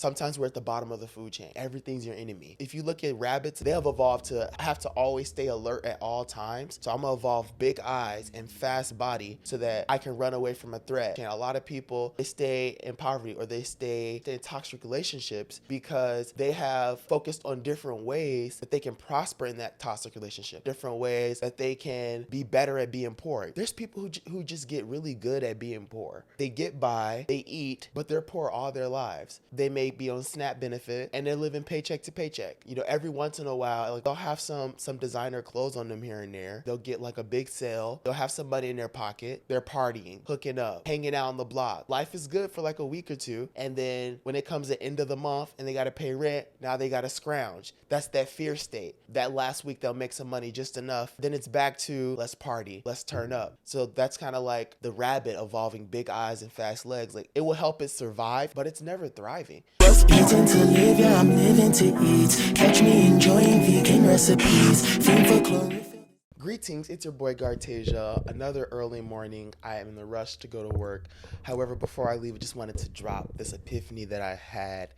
Sometimes we're at the bottom of the food chain. Everything's your enemy. If you look at rabbits, they have evolved to have to always stay alert at all times. So I'm gonna evolve big eyes and fast body so that I can run away from a threat. And a lot of people, they stay in poverty or they stay in toxic relationships because they have focused on different ways that they can prosper in that toxic relationship, different ways that they can be better at being poor. There's people who just get really good at being poor. They get by, they eat, but they're poor all their lives. They may be on SNAP benefit and they're living paycheck to paycheck. You know, every once in a while, like they'll have some designer clothes on them here and there. They'll get like a big sale. They'll have some money in their pocket. They're partying, hooking up, hanging out on the block. Life is good for like a week or two. And then when it comes to end of the month and they got to pay rent, now they got to scrounge. That's that fear state. That last week they'll make some money just enough. Then it's back to let's party, let's turn up. So that's kind of like the rabbit evolving big eyes and fast legs. Like it will help it survive, but it's never thriving. Was eating to live, yeah, I'm living to eat. Catch me enjoying vegan recipes. Fiend for chlorophyll. Greetings, it's your boy Gartatia. Another early morning. I am in the rush to go to work. However, before I leave, I just wanted to drop this epiphany that I had.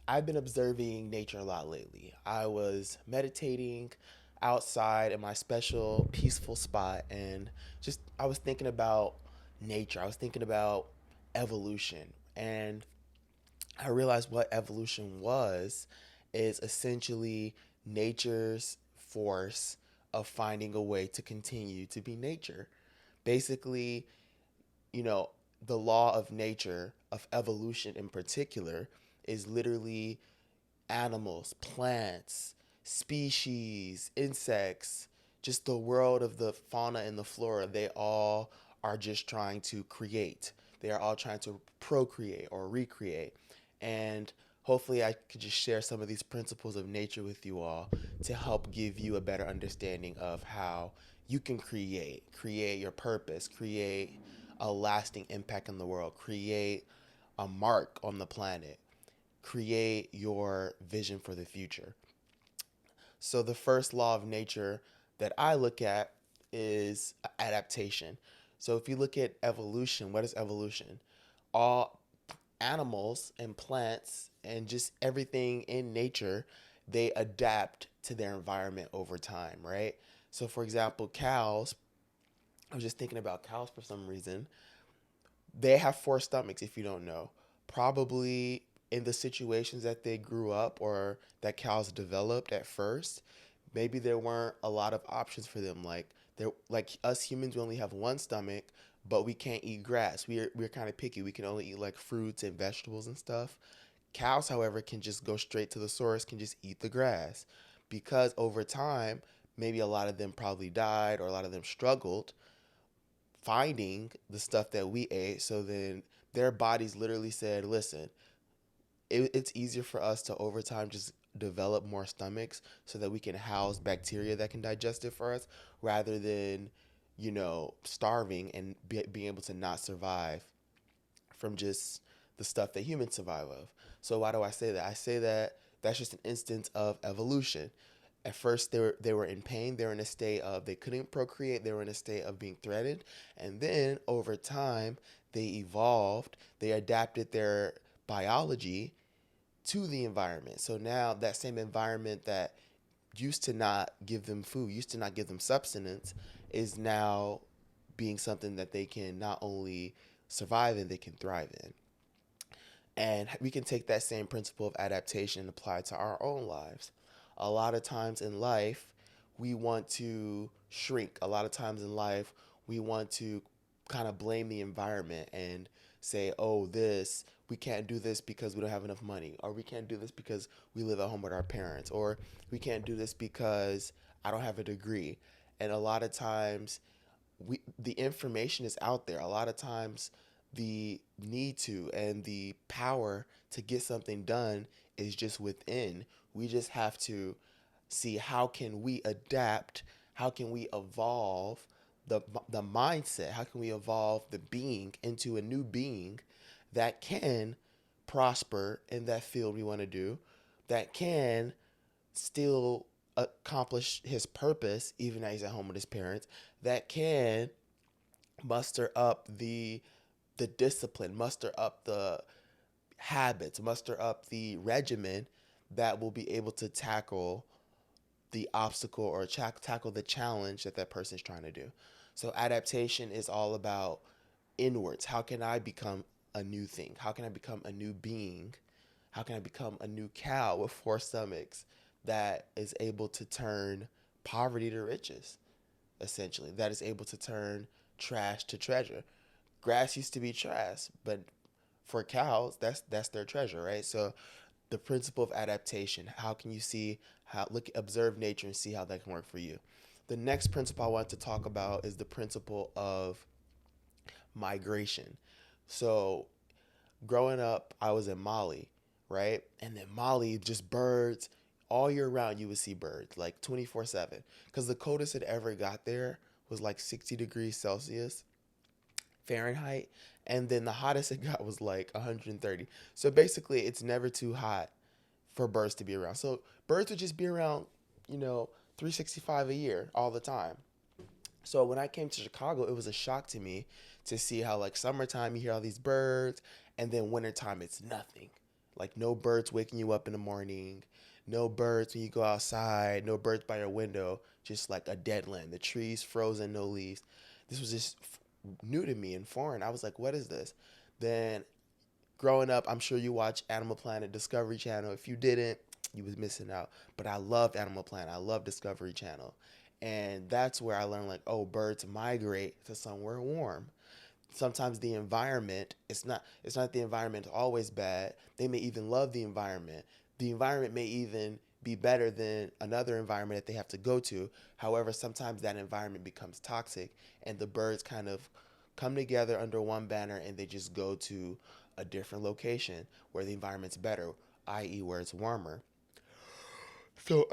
I've been observing nature a lot lately. I was meditating outside in my special peaceful spot and just I was thinking about nature. I was thinking about evolution and I realized what evolution was is essentially nature's force of finding a way to continue to be nature. Basically, you know, the law of nature, of evolution in particular, is literally animals, plants, species, insects, just the world of the fauna and the flora. They all are just trying to create. They are all trying to procreate or recreate. And hopefully, I could just share some of these principles of nature with you all to help give you a better understanding of how you can create your purpose, create a lasting impact in the world, create a mark on the planet, create your vision for the future. So, the first law of nature that I look at is adaptation. So, if you look at evolution, what is evolution? All animals and plants and just everything in nature, they adapt to their environment over time, right? So, for example, cows, I was just thinking about cows for some reason. They have four stomachs, if you don't know. Probably in the situations that they grew up or that cows developed at first, maybe there weren't a lot of options for them. Like us humans, we only have one stomach, but we can't eat grass. We're kind of picky. We can only eat like fruits and vegetables and stuff. Cows, however, can just go straight to the source, can just eat the grass. Because over time, maybe a lot of them probably died or a lot of them struggled finding the stuff that we ate. So then their bodies literally said, listen, it's easier for us to over time just develop more stomachs so that we can house bacteria that can digest it for us rather than, starving and being able to not survive from just the stuff that humans survive of. So why do I say that? I say that that's just an instance of evolution. At first, they were in pain. They were in a state of they couldn't procreate. They were in a state of being threatened. And then over time, they evolved. They adapted their biology to the environment. So now that same environment that used to not give them food, used to not give them subsistence, is now being something that they can not only survive in, they can thrive in. And we can take that same principle of adaptation and apply it to our own lives. A lot of times in life, we want to shrink. A lot of times in life, we want to kind of blame the environment and say, oh, we can't do this because we don't have enough money, or we can't do this because we live at home with our parents, or we can't do this because I don't have a degree. And a lot of times, the information is out there. A lot of times, the need to and the power to get something done is just within. We just have to see how can we adapt, how can we evolve the mindset, how can we evolve the being into a new being that can prosper in that field we want to do, that can still accomplish his purpose even as he's at home with his parents, that can muster up the discipline, muster up the habits, muster up the regimen that will be able to tackle the obstacle or tackle the challenge that that person is trying to do. So adaptation is all about inwards. How can I become a new thing? How can I become a new being? How can I become a new cow with four stomachs that is able to turn poverty to riches, essentially, that is able to turn trash to treasure. Grass used to be trash, but for cows, that's their treasure, right? So the principle of adaptation. How can you see how look observe nature and see how that can work for you? The next principle I want to talk about is the principle of migration. So growing up, I was in Mali, right? And then Mali, just birds all year round. You would see birds like 24/7 because the coldest it ever got there was like 60 degrees Celsius Fahrenheit, and then the hottest it got was like 130. So basically, it's never too hot for birds to be around. So birds would just be around, you know, 365 a year all the time. So when I came to Chicago, it was a shock to me to see how like summertime you hear all these birds, and then wintertime it's nothing. Like no birds waking you up in the morning, no birds when you go outside, no birds by your window, just like a dead land. The trees frozen, no leaves. This was just new to me and foreign. I was like, what is this? Then growing up, I'm sure you watch Animal Planet, Discovery Channel. If you didn't, you was missing out. But I loved Animal Planet. I love Discovery Channel. And that's where I learned like, oh, birds migrate to somewhere warm. Sometimes the environment, it's not the environment always bad. They may even love the environment. The environment may even be better than another environment that they have to go to. However, sometimes that environment becomes toxic and the birds kind of come together under one banner and they just go to a different location where the environment's better, i.e., where it's warmer. So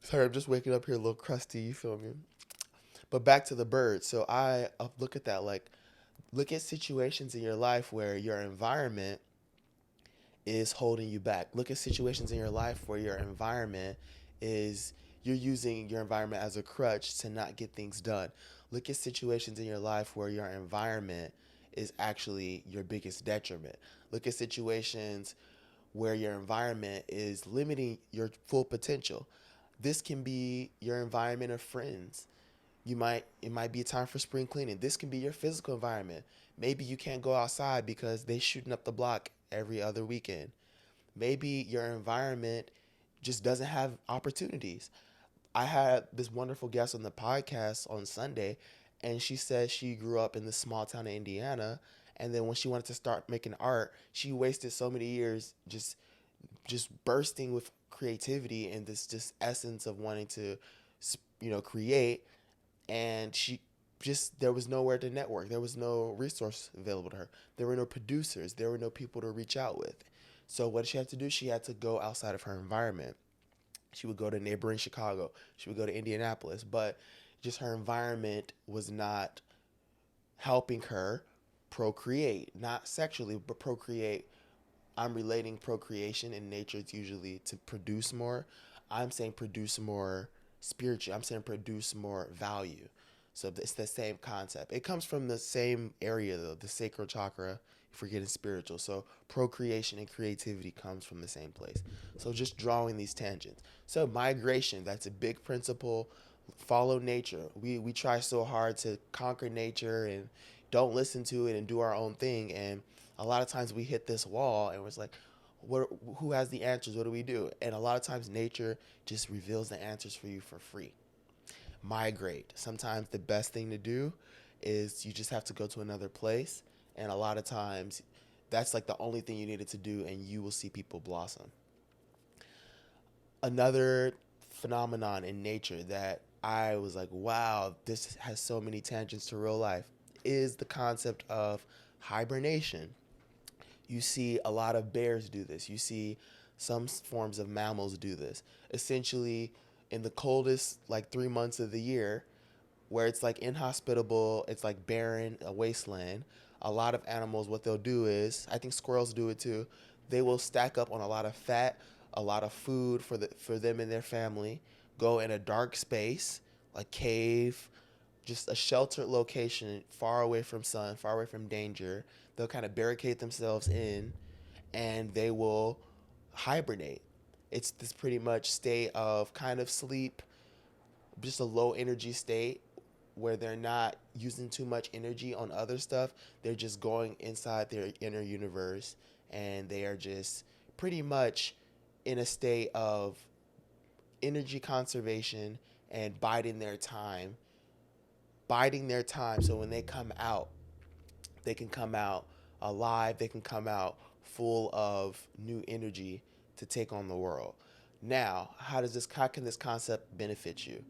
sorry, I'm just waking up here a little crusty. You feel me? But back to the birds. So I look at that like look at situations in your life where your environment is holding you back. Look at situations in your life where your environment is you're using your environment as a crutch to not get things done. Look at situations in your life where your environment is actually your biggest detriment. Look at situations where your environment is limiting your full potential. This can be your environment of friends. It might be a time for spring cleaning. This can be your physical environment. Maybe you can't go outside because they shooting up the block every other weekend. Maybe your environment just doesn't have opportunities. I had this wonderful guest on the podcast on Sunday, and she said she grew up in this small town in Indiana, and then when she wanted to start making art, she wasted so many years just bursting with creativity and this just essence of wanting to create, and she just there was nowhere to network. There was no resource available to her. There were no producers. There were no people to reach out with. So what did she have to do? She had to go outside of her environment. She would go to neighboring Chicago. She would go to Indianapolis, but just her environment was not helping her procreate, not sexually, but procreate. I'm relating procreation in nature. It's usually to produce more. I'm saying produce more spiritually. I'm saying produce more value. So it's the same concept. It comes from the same area though, the sacral chakra. If we're getting spiritual, so procreation and creativity comes from the same place. So just drawing these tangents. So migration, that's a big principle. Follow nature. We try so hard to conquer nature and don't listen to it and do our own thing, and a lot of times we hit this wall and it's like, what, who has the answers? What do we do? And a lot of times nature just reveals the answers for you for free. Migrate. Sometimes the best thing to do is you just have to go to another place, and a lot of times that's like the only thing you needed to do, and you will see people blossom. Another phenomenon in nature that I was like, wow, this has so many tangents to real life is the concept of hibernation. You see a lot of bears do this. You see some forms of mammals do this. Essentially, in the coldest like 3 months of the year, where it's like inhospitable, it's like barren, a wasteland. A lot of animals, what they'll do is, I think squirrels do it too. They will stack up on a lot of fat, a lot of food for them and their family. Go in a dark space, a cave, just a sheltered location, far away from sun, far away from danger. they'll kind of barricade themselves in, and they will hibernate. It's this pretty much state of kind of sleep, just a low energy state where they're not using too much energy on other stuff. They're just going inside their inner universe, and they are just pretty much in a state of energy conservation and biding their time. So when they come out, they can come out alive, they can come out full of new energy to take on the world. Now, how can this concept benefit you?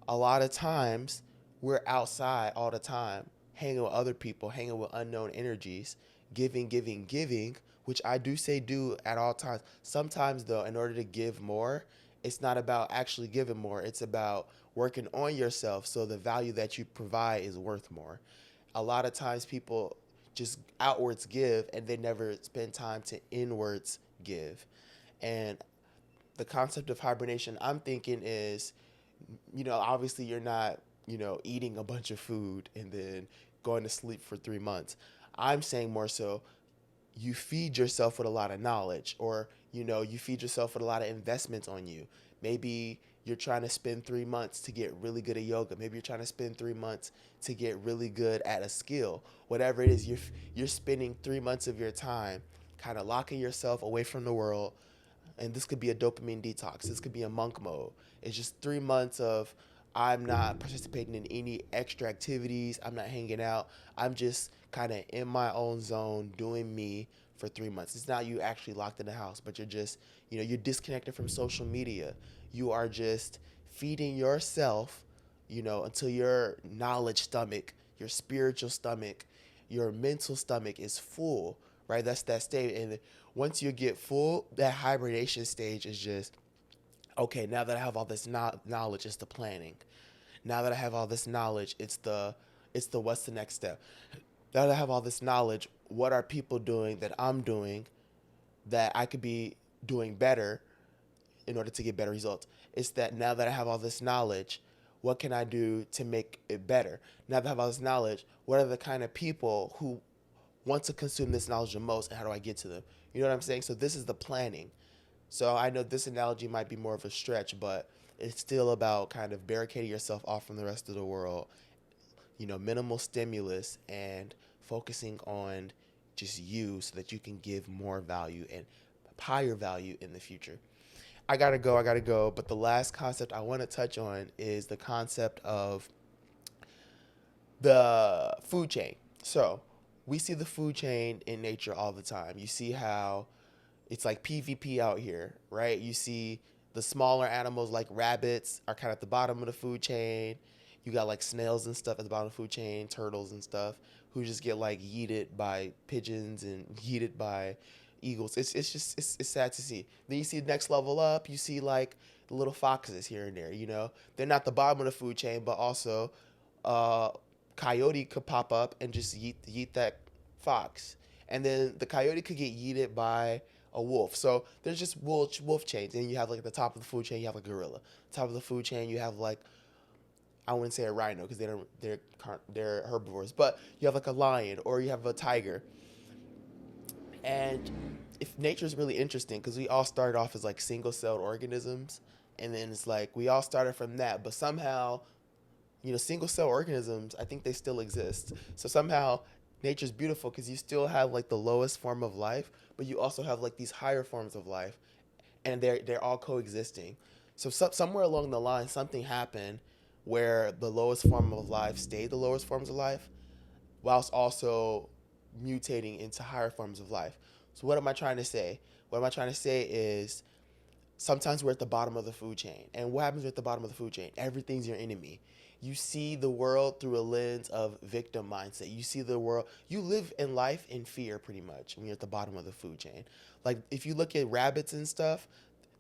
A lot of times we're outside all the time, hanging with other people, hanging with unknown energies, giving, giving, giving, which I do say do at all times. Sometimes, though, in order to give more, it's not about actually giving more, it's about working on yourself so the value that you provide is worth more. A lot of times people just outwards give and they never spend time to inwards give. And the concept of hibernation, I'm thinking, is, obviously you're not, eating a bunch of food and then going to sleep for 3 months. I'm saying more so you feed yourself with a lot of knowledge, or, you feed yourself with a lot of investments on you. Maybe you're trying to spend 3 months to get really good at yoga. Maybe you're trying to spend 3 months to get really good at a skill. Whatever it is, you're spending 3 months of your time kind of locking yourself away from the world, and this could be a dopamine detox. This could be a monk mode. It's just 3 months of I'm not participating in any extra activities. I'm not hanging out. I'm just kind of in my own zone doing me for 3 months. It's not you actually locked in the house, but you're just, you're disconnected from social media. You are just feeding yourself, until your knowledge stomach, your spiritual stomach, your mental stomach is full, right? That's that state. And once you get full, that hibernation stage is just, okay, now that I have all this knowledge, it's the planning. Now that I have all this knowledge, it's the what's the next step. Now that I have all this knowledge, what are people doing that I'm doing that I could be doing better in order to get better results? It's that now that I have all this knowledge, what can I do to make it better? Now that I have all this knowledge, what are the kind of people who want to consume this knowledge the most, and how do I get to them? You know what I'm saying? So this is the planning. So I know this analogy might be more of a stretch, but it's still about kind of barricading yourself off from the rest of the world, minimal stimulus, and focusing on just you so that you can give more value and higher value in the future. I gotta go. But the last concept I want to touch on is the concept of the food chain. So we see the food chain in nature all the time. You see how it's like PvP out here, right? You see the smaller animals like rabbits are kind of at the bottom of the food chain. You got like snails and stuff at the bottom of the food chain, turtles and stuff, who just get like yeeted by pigeons and yeeted by eagles. It's sad to see. Then you see the next level up, you see like the little foxes here and there. They're not the bottom of the food chain, but also uh, coyote could pop up and just yeet that fox, and then the coyote could get yeeted by a wolf. So there's just wolf chains, and you have like at the top of the food chain you have a gorilla. Top of the food chain you have like, I wouldn't say a rhino because they're herbivores, but you have like a lion or you have a tiger. And if nature is really interesting because we all started off as like single-celled organisms, and then it's like we all started from that, but somehow, single-cell organisms, I think they still exist. So somehow nature's beautiful because you still have like the lowest form of life, but you also have like these higher forms of life, and they're all coexisting. So somewhere along the line, something happened where the lowest form of life stayed the lowest forms of life, whilst also mutating into higher forms of life. So what am I trying to say? What am I trying to say is sometimes we're at the bottom of the food chain. And what happens at the bottom of the food chain? Everything's your enemy. You see the world through a lens of victim mindset. You see the world, you live in life in fear pretty much when you're at the bottom of the food chain. Like if you look at rabbits and stuff,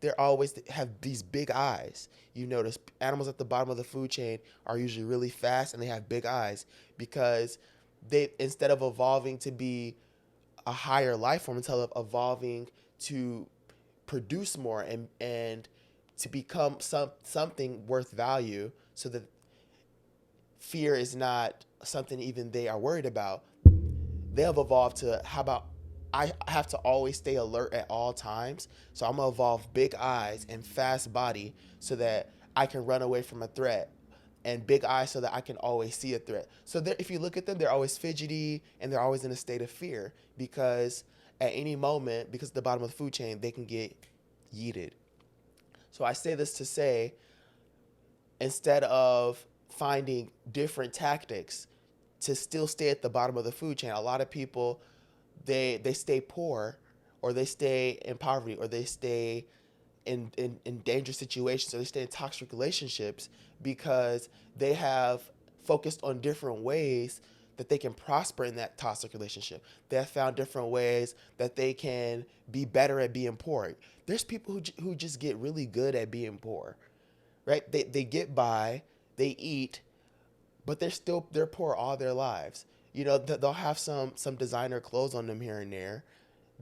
they're always have these big eyes. You notice animals at the bottom of the food chain are usually really fast and they have big eyes because they, instead of evolving to be a higher life form, instead of evolving to produce more and to become something worth value, so that fear is not something even they are worried about, they have evolved to how about I have to always stay alert at all times. So I'm gonna evolve big eyes and fast body so that I can run away from a threat, and big eyes so that I can always see a threat. So if you look at them, they're always fidgety and they're always in a state of fear because at any moment, because at the bottom of the food chain, they can get yeeted. So I say this to say, instead of finding different tactics to still stay at the bottom of the food chain, a lot of people they stay poor, or they stay in poverty, or they stay in dangerous situations, or they stay in toxic relationships because they have focused on different ways that they can prosper in that toxic relationship. They have found different ways that they can be better at being poor. There's people who just get really good at being poor, right? They get by, they eat, but they're poor all their lives. You know, they'll have some designer clothes on them here and there.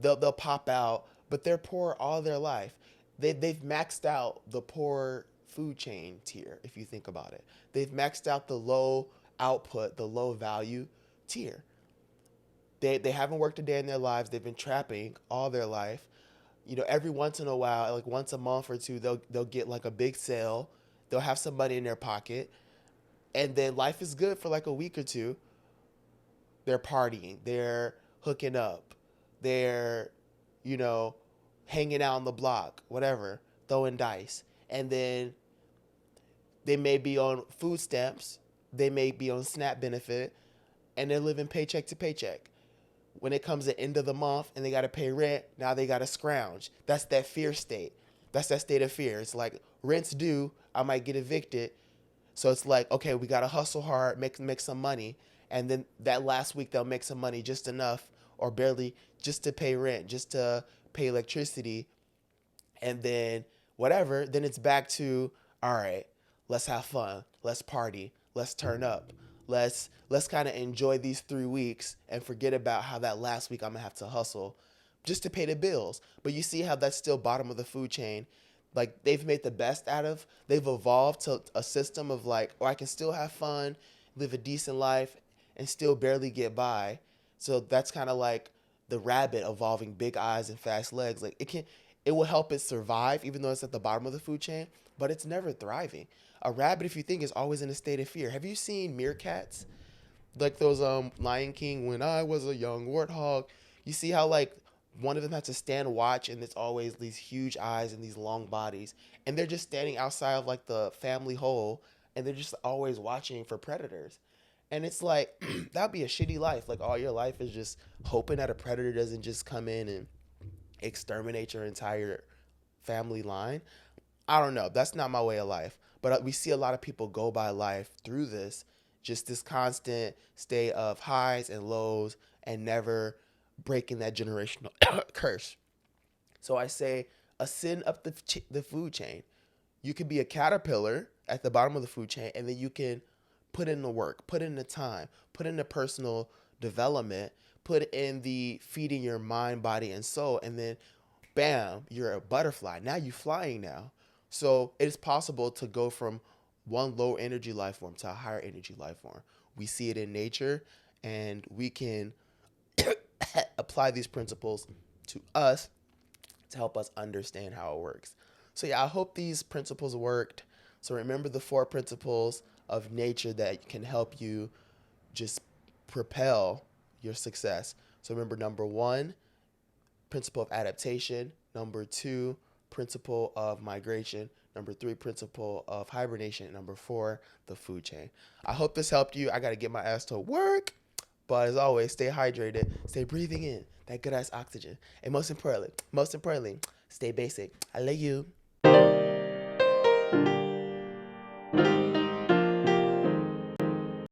They'll pop out, but they're poor all their life. They've maxed out the poor food chain tier, if you think about it. They've maxed out the low output, the low value tier. They haven't worked a day in their lives. They've been trapping all their life. You know, every once in a while, like once a month or two, they'll get like a big sale. They'll have some money in their pocket, and then life is good for like a week or two. They're partying, they're hooking up, they're, you know, hanging out on the block, whatever, throwing dice. And then they may be on food stamps, they may be on SNAP benefit, and they're living paycheck to paycheck. When it comes to end of the month and they got to pay rent, now they got to scrounge. That's that fear state. That's that state of fear. It's like rent's due, I might get evicted. So it's like, okay, we got to hustle hard, make some money. And then that last week they'll make some money, just enough or barely, just to pay rent, just to pay electricity. And then whatever, then it's back to, all right, let's have fun, let's party, let's turn up, let's kind of enjoy these 3 weeks and forget about how that last week I'm gonna have to hustle just to pay the bills. But you see how that's still bottom of the food chain. Like they've made the best out of, they've evolved to a system of like, oh, I can still have fun, live a decent life, and still barely get by. So that's kind of like the rabbit evolving big eyes and fast legs. Like it will help it survive even though it's at the bottom of the food chain, but it's never thriving. A rabbit, if you think, is always in a state of fear. Have you seen meerkats? Like those Lion King, when I was a young warthog. You see how like one of them has to stand watch, and it's always these huge eyes and these long bodies, and they're just standing outside of like the family hole, and they're just always watching for predators. And it's like that'd be a shitty life. Like all your life is just hoping that a predator doesn't just come in and exterminate your entire family line. I don't know. That's not my way of life. But we see a lot of people go by life through this, just this constant state of highs and lows and never breaking that generational curse. So I say ascend up the food chain. You could be a caterpillar at the bottom of the food chain, and then you can put in the work, put in the time, put in the personal development, put in the feeding your mind, body, and soul, and then bam, you're a butterfly. Now you're flying now. So it is possible to go from one low energy life form to a higher energy life form. We see it in nature, and we can apply these principles to us to help us understand how it works. So yeah, I hope these principles worked. So remember the 4 principles of nature that can help you just propel your success. So remember, number 1, principle of adaptation. Number 2, principle of migration. Number 3, principle of hibernation. Number 4, the food chain. I hope this helped you. I got to get my ass to work. But as always, stay hydrated. Stay breathing in that good ass oxygen. And most importantly, stay basic. I love you.